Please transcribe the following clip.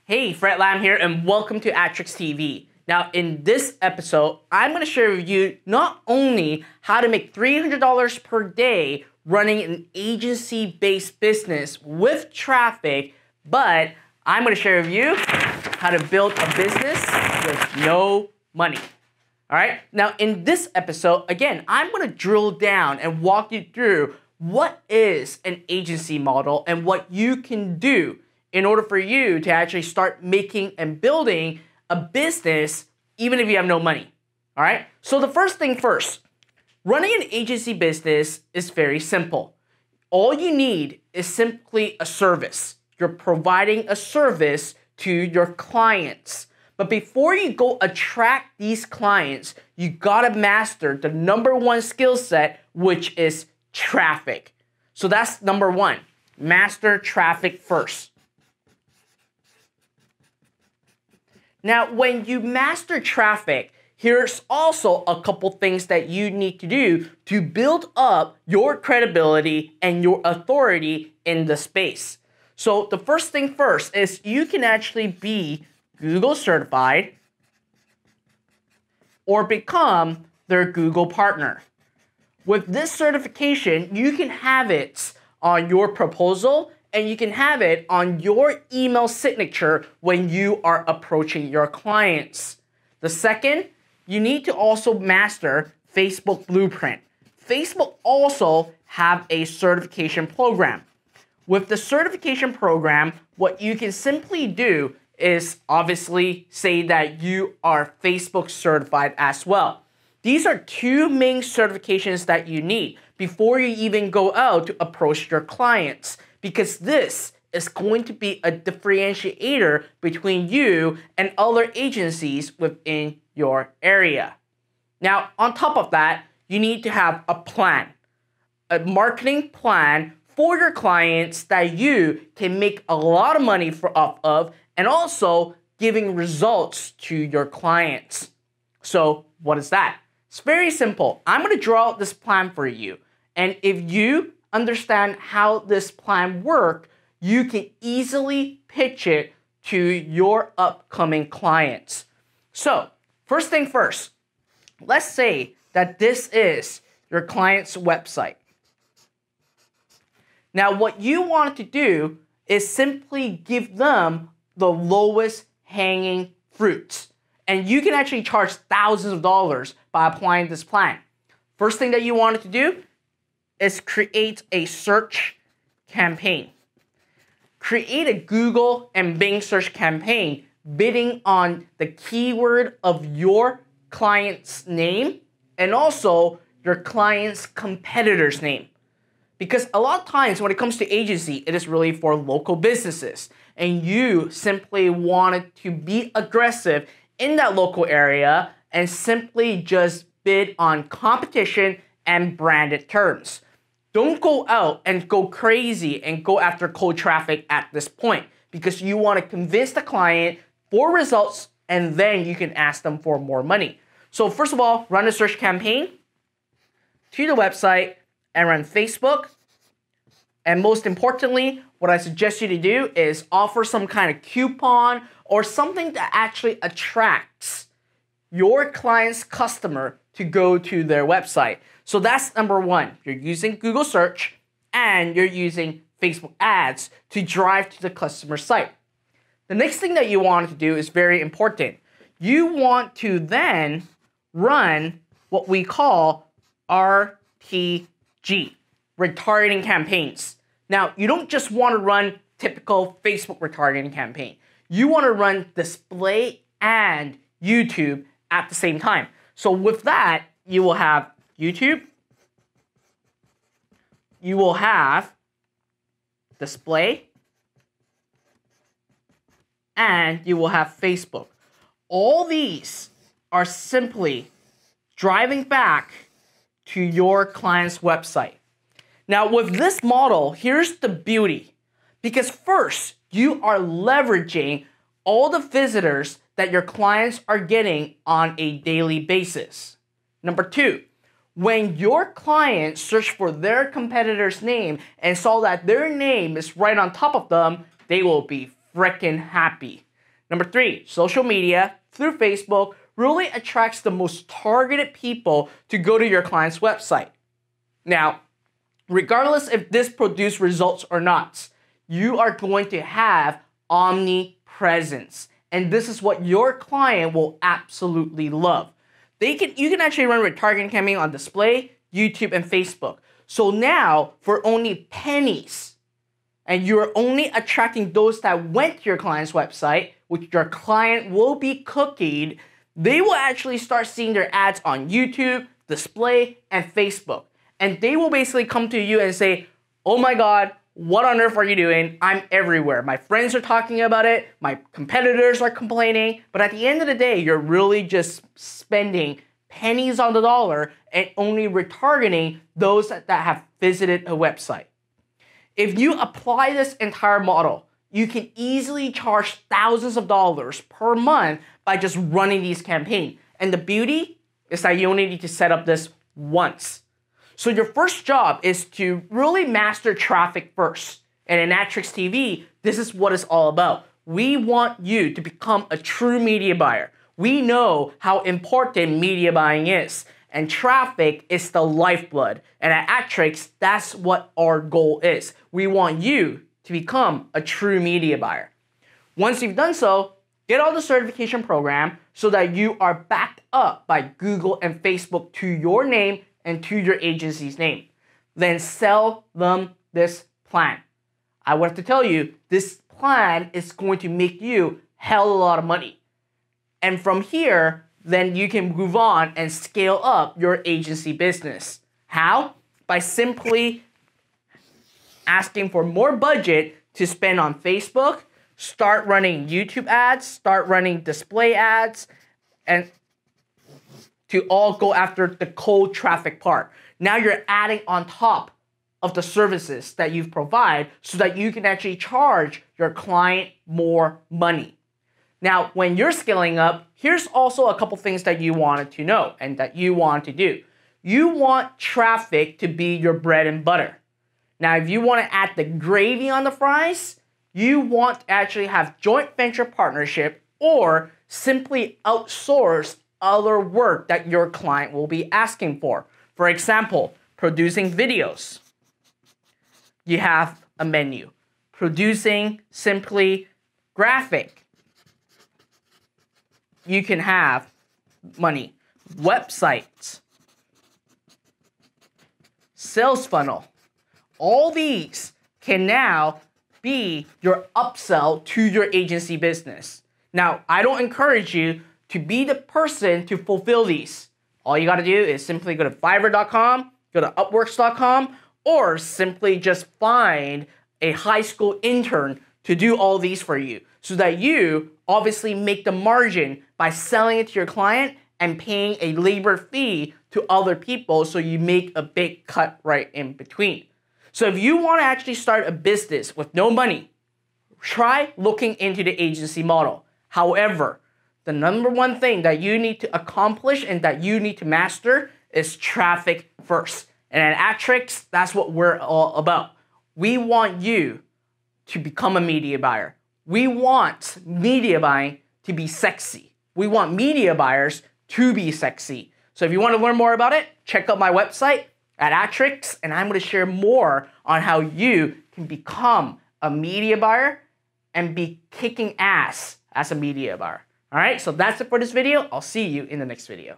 Hey, Fred Lam here, and welcome to Adtrics TV. Now, in this episode, I'm going to share with you not only how to make $300 per day running an agency-based business with traffic, but I'm going to share with you how to build a business with no money. All right? Now, in this episode, again, I'm going to drill down and walk you through what is an agency model and what you can do in order for you to actually start making and building a business even if you have no money. All right? So the first thing first, running an agency business is very simple. All you need is simply a service. You're providing a service to your clients. But before you go attract these clients, you gotta master the #1 skill set, which is traffic. So that's number one. Master traffic first. Now, when you master traffic, here's also a couple things that you need to do to build up your credibility and your authority in the space. So the first thing first is you can actually be Google certified or become their Google partner. With this certification, you can have it on your proposal and you can have it on your email signature when you are approaching your clients. The second, you need to also master Facebook Blueprint. Facebook also have a certification program. With the certification program, what you can simply do is obviously say that you are Facebook certified as well. These are two main certifications that you need before you even go out to approach your clients, because this is going to be a differentiator between you and other agencies within your area. Now, on top of that, you need to have a plan, a marketing plan for your clients that you can make a lot of money off of, and also giving results to your clients. So what is that? It's very simple. I'm going to draw out this plan for you. And if you understand how this plan works, you can easily pitch it to your upcoming clients. So first thing first, let's say that this is your client's website. Now, what you want to do is simply give them the lowest hanging fruits. And you can actually charge thousands of dollars by applying this plan. First thing that you want to do is create a search campaign. Create a Google and Bing search campaign bidding on the keyword of your client's name and also your client's competitor's name. Because a lot of times when it comes to agency, it is really for local businesses. And you simply wanted to be aggressive in that local area and simply just bid on competition and branded terms. Don't go out and go crazy and go after cold traffic at this point, because you want to convince the client for results and then you can ask them for more money. So first of all, run a search campaign to the website and run Facebook. And most importantly, what I suggest you to do is offer some kind of coupon or something that actually attracts your client's customer to go to their website. So that's #1. You're using Google search and you're using Facebook ads to drive to the customer site. The next thing that you want to do is very important. You want to then run what we call RTG, retargeting campaigns. Now, you don't just want to run typical Facebook retargeting campaign. You want to run display and YouTube at the same time. So with that, you will have YouTube, you will have display, and you will have Facebook. All these are simply driving back to your client's website. Now, with this model, here's the beauty. Because first, you are leveraging all the visitors that your clients are getting on a daily basis. Number 2, when your clients search for their competitor's name and saw that their name is right on top of them, they will be freaking happy. Number 3, social media through Facebook really attracts the most targeted people to go to your client's website. Now, regardless if this produces results or not, you are going to have omnipresence. And this is what your client will absolutely love. You can actually run retargeting campaign on display, YouTube, and Facebook. So now, for only pennies, and you're only attracting those that went to your client's website, which your client will be cookied, they will actually start seeing their ads on YouTube, display, and Facebook. And they will basically come to you and say, oh my God, what on earth are you doing? I'm everywhere. My friends are talking about it. My competitors are complaining. But at the end of the day, you're really just spending pennies on the dollar and only retargeting those that have visited a website. If you apply this entire model, you can easily charge thousands of dollars per month by just running these campaigns. And the beauty is that you only need to set up this once. So your first job is to really master traffic first. And in Adtrics TV, this is what it's all about. We want you to become a true media buyer. We know how important media buying is. And traffic is the lifeblood. And at Adtrics, that's what our goal is. We want you to become a true media buyer. Once you've done so, get all the certification program so that you are backed up by Google and Facebook to your name and to your agency's name. Then sell them this plan. I would have to tell you, this plan is going to make you hell of a lot of money. And from here, then you can move on and scale up your agency business. How? By simply asking for more budget to spend on Facebook, start running YouTube ads, start running display ads, and to all go after the cold traffic part. Now you're adding on top of the services that you've provided so that you can actually charge your client more money. Now, when you're scaling up, here's also a couple things that you wanted to know and that you want to do. You want traffic to be your bread and butter. Now, if you want to add the gravy on the fries, you want to actually have joint venture partnership or simply outsource other work that your client will be asking for. For example, producing videos. You have a menu. Producing simply graphic. You can have money. Websites. Sales funnel. All these can now be your upsell to your agency business. Now, I don't encourage you to be the person to fulfill these. All you gotta do is simply go to Fiverr.com, go to Upworks.com, or simply just find a high school intern to do all these for you so that you obviously make the margin by selling it to your client and paying a labor fee to other people so you make a big cut right in between. So if you want to actually start a business with no money, try looking into the agency model. However, the number one thing that you need to accomplish and that you need to master is traffic first. And at Adtrics, that's what we're all about. We want you to become a media buyer. We want media buying to be sexy. We want media buyers to be sexy. So if you want to learn more about it, check out my website at Adtrics, and I'm going to share more on how you can become a media buyer and be kicking ass as a media buyer. All right, so that's it for this video. I'll see you in the next video.